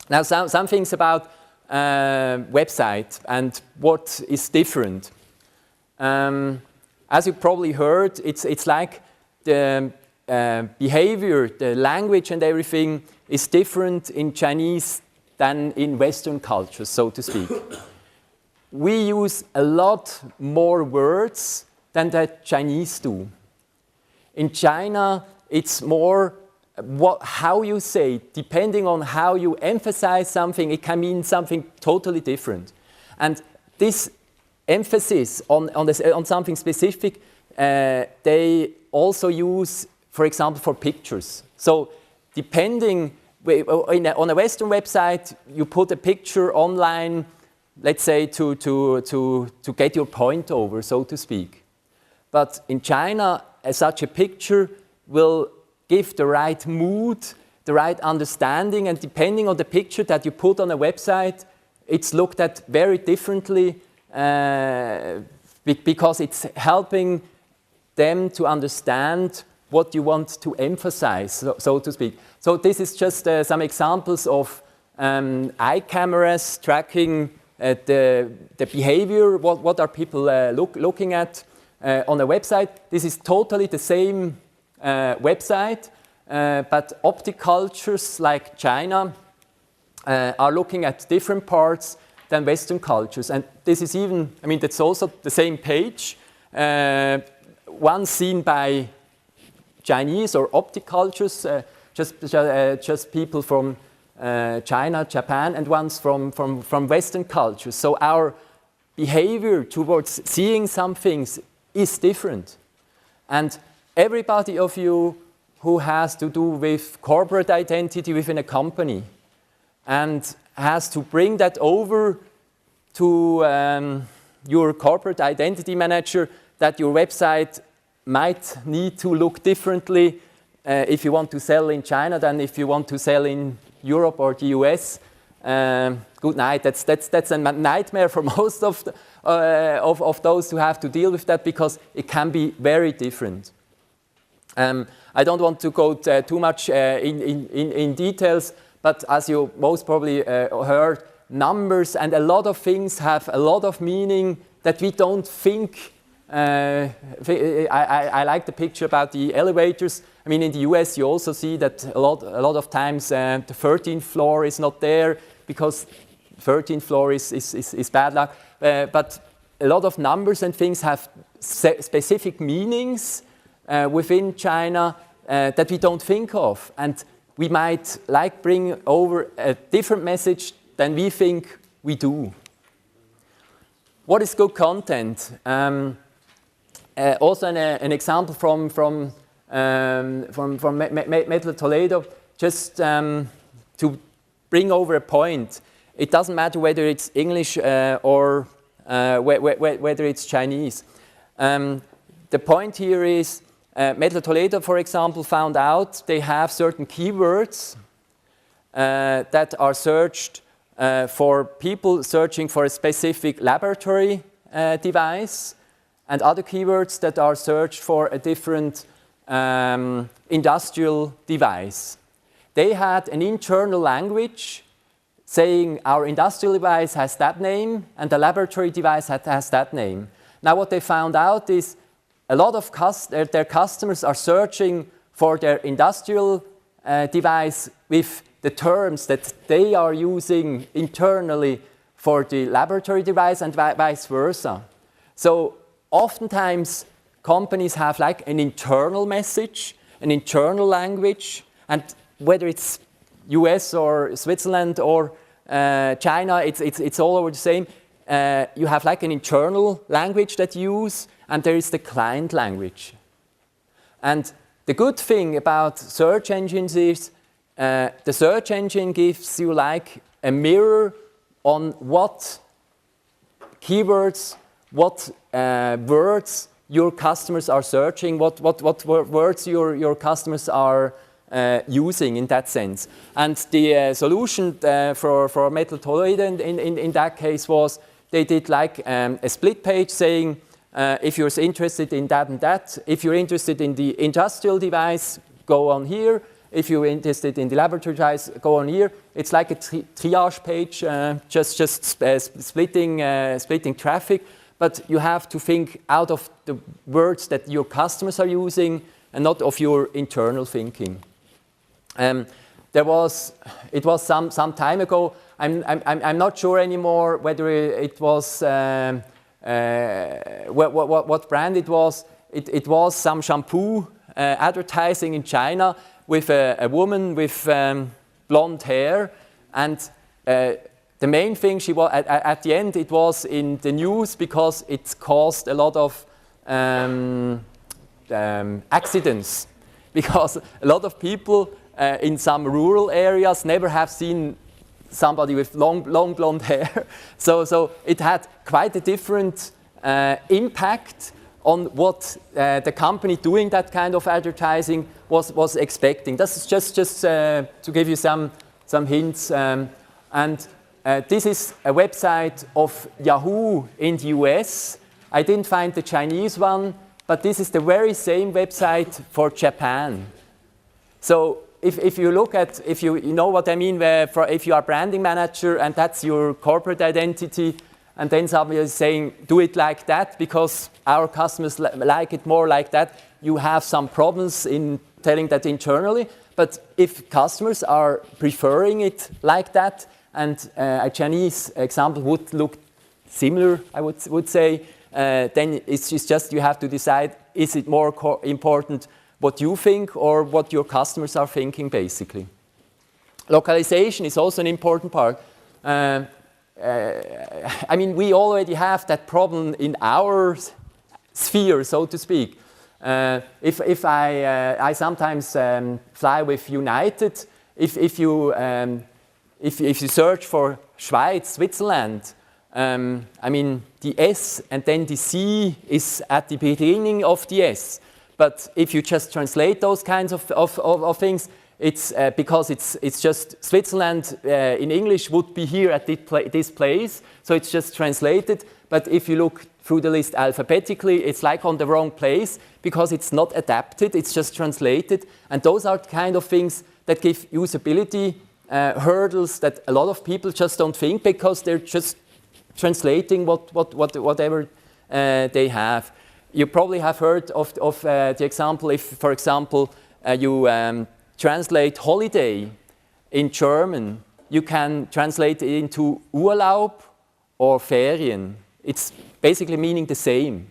Now, some things about website and what is different. As you probably heard, it's like the behavior, the language and everything is different in Chinese than in Western cultures, so to speak. We use a lot more words than the Chinese do. In China, it's more how you say it. Depending on how you emphasize something, it can mean something totally different. And this emphasis on something specific, they also use, for example, for pictures. So depending, on a Western website, you put a picture online, let's say to get your point over, so to speak. But in China, such a picture will give the right mood, the right understanding, and depending on the picture that you put on a website, it's looked at very differently because it's helping them to understand what you want to emphasize, so to speak. So this is just some examples of eye cameras tracking the behavior, what are people looking at on a website. This is totally the same website, but optic cultures like China are looking at different parts than Western cultures. And this is even, I mean, that's also the same page, one seen by Chinese or optic cultures, just people from China, Japan, and ones from Western cultures. So our behavior towards seeing some things is different. And everybody of you who has to do with corporate identity within a company and has to bring that over to your corporate identity manager, that your website might need to look differently if you want to sell in China than if you want to sell in Europe or the US. Good night. That's a nightmare for most of those who have to deal with that, because it can be very different. I don't want to go too much in details, but as you most probably heard, numbers and a lot of things have a lot of meaning that we don't think. I like the picture about the elevators. I mean, in the US, you also see that a lot of times the 13th floor is not there because 13th floor is bad luck. But a lot of numbers and things have specific meanings within China that we don't think of, and we might bring over a different message than we think we do. What is good content? Also an example from Metal Toledo, just to bring over a point. It doesn't matter whether it's English or whether it's Chinese. The point here is Metal Toledo, for example, found out they have certain keywords that are searched for people searching for a specific laboratory device, and other keywords that are searched for a different industrial device. They had an internal language saying our industrial device has that name and the laboratory device has that name. Now what they found out is a lot of their customers are searching for their industrial device with the terms that they are using internally for the laboratory device, and vice versa. So oftentimes companies have an internal message, an internal language, and whether it's US or Switzerland or China, it's all over the same. You have an internal language that you use, and there is the client language. And the good thing about search engines is the search engine gives you a mirror on what keywords, what words your customers are searching, what words your customers are using in that sense. And the solution for Metal Toledo in that case was they did a split page saying if you're interested in that and that, if you're interested in the industrial device, go on here, If you're interested in the laboratory trials, go on here. It's like a triage page, just splitting traffic. But you have to think out of the words that your customers are using and not of your internal thinking. It was some time ago. I'm not sure anymore whether it was what brand it was. It was some shampoo advertising in China with a woman with blonde hair, and the main thing she was at the end, it was in the news because it caused a lot of accidents, because a lot of people in some rural areas never have seen somebody with long blonde hair. So it had quite a different impact on what the company doing that kind of advertising was expecting. That's just to give you some hints. This is a website of Yahoo in the US. I didn't find the Chinese one, but this is the very same website for Japan. So if you look at, if you know what I mean, if you are a branding manager and that's your corporate identity, and then somebody is saying, do it like that because our customers like it more like that, you have some problems in telling that internally. But if customers are preferring it like that, and a Chinese example would look similar, I would say, then it's just you have to decide, is it more important what you think or what your customers are thinking, basically. Localization is also an important part. I mean, we already have that problem in our sphere, so to speak. If I sometimes fly with United, if you search for Schweiz, Switzerland, I mean, the S and then the C is at the beginning of the S. But if you just translate those kinds of things, it's because it's just Switzerland in English would be here at this place, so it's just translated. But if you look through the list alphabetically, it's like on the wrong place because it's not adapted, it's just translated. And those are the kind of things that give usability hurdles that a lot of people just don't think because they're just translating whatever they have. You probably have heard of the example if, for example, you translate holiday in German, you can translate it into Urlaub or Ferien. It's basically meaning the same.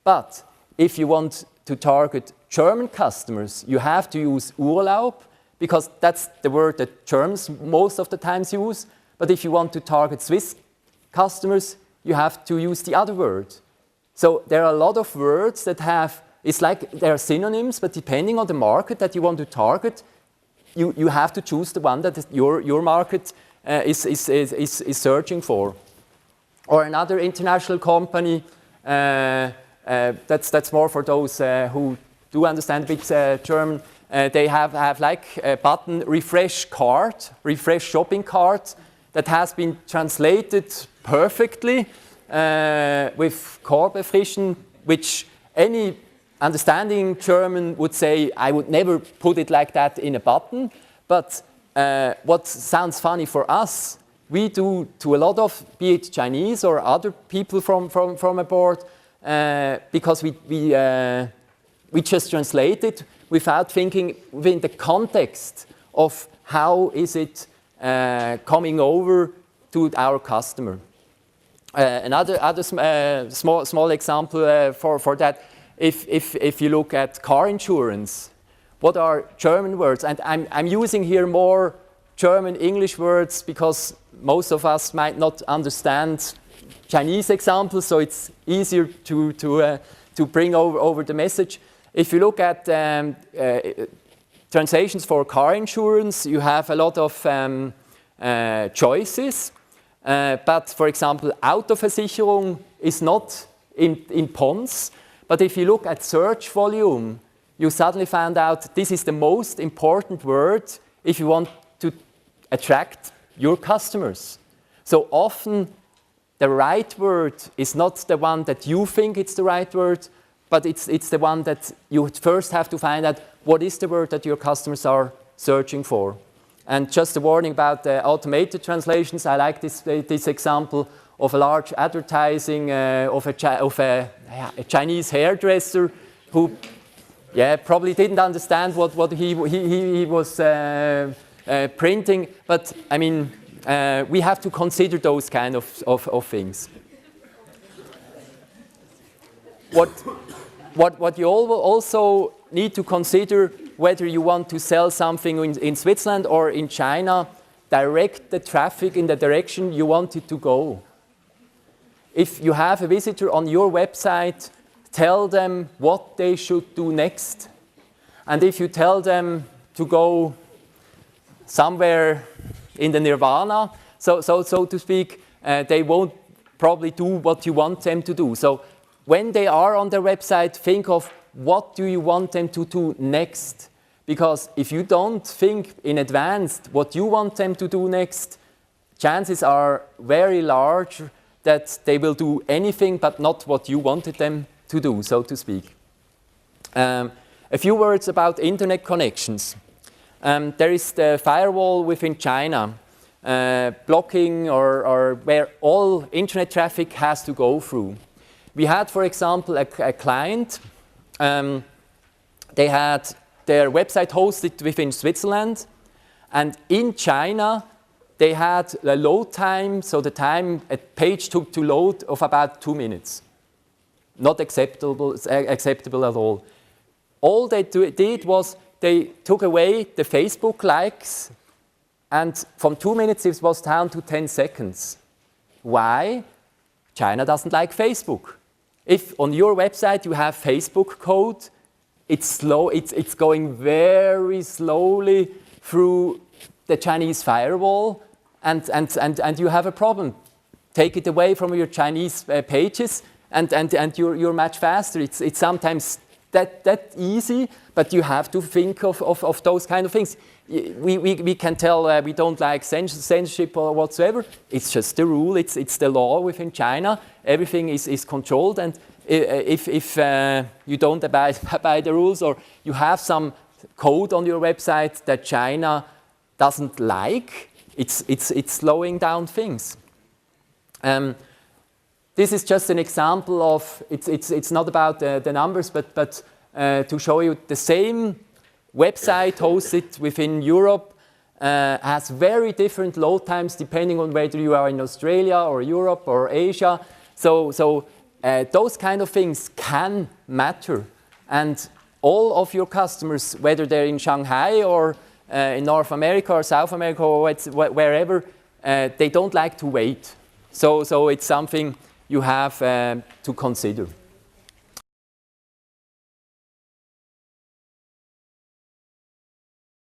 But if you want to target German customers, you have to use Urlaub because that's the word that Germans most of the times use. But if you want to target Swiss customers, you have to use the other word. So there are a lot of words that have, it's like they are synonyms, but depending on the market that you want to target, you have to choose the one that your market is searching for. Or another international company, that's more for those who do understand a bit German. They have like a button, refresh cart, refresh shopping cart, that has been translated perfectly with Korbefrischen, which any understanding German would say, I would never put it like that in a button. But what sounds funny for us, we do to a lot of, be it Chinese or other people from abroad, because we just translate it without thinking within the context of how is it coming over to our customer. Another small example for that, if you look at car insurance, what are German words? And I'm using here more German English words because most of us might not understand Chinese examples, so it's easier to bring over the message. If you look at translations for car insurance, you have a lot of choices. But for example, Autoversicherung is not in Pons. But if you look at search volume, you suddenly find out this is the most important word if you want to attract your customers. So often the right word is not the one that you think it's the right word, but it's the one that you first have to find out what is the word that your customers are searching for. And just a warning about the automated translations. I like this example of a large advertising of a Chinese hairdresser who probably didn't understand what he was printing. But I mean, we have to consider those kind of things. What you also need to consider, whether you want to sell something in Switzerland or in China, direct the traffic in the direction you want it to go. If you have a visitor on your website, tell them what they should do next. And if you tell them to go somewhere in the nirvana, so to speak, they won't probably do what you want them to do. So when they are on their website, think of what do you want them to do next. Because if you don't think in advance what you want them to do next, chances are very large that they will do anything but not what you wanted them to do, so to speak. A few words about internet connections. There is the firewall within China, blocking or where all internet traffic has to go through. We had, for example, a client. They had their website hosted within Switzerland, and in China they had a load time, so the time a page took to load of about 2 minutes. Not acceptable at all. All they did was they took away the Facebook likes, and from 2 minutes it was down to 10 seconds. Why? China doesn't like Facebook. If on your website you have Facebook code, it's slow. It's going very slowly through the Chinese firewall, and you have a problem. Take it away from your Chinese pages, and you're much faster. It's sometimes that easy, but you have to think of those kind of things. We can tell we don't like censorship or whatsoever. It's just the rule. It's the law within China. Everything is controlled, and if you don't abide by the rules, or you have some code on your website that China doesn't like, it's slowing down things. This is just an example of, it's not about the numbers, but to show you the same website hosted within Europe has very different load times depending on whether you are in Australia or Europe or Asia. So those kind of things can matter. And all of your customers, whether they're in Shanghai or in North America or South America or wherever, they don't like to wait. So it's something you have to consider.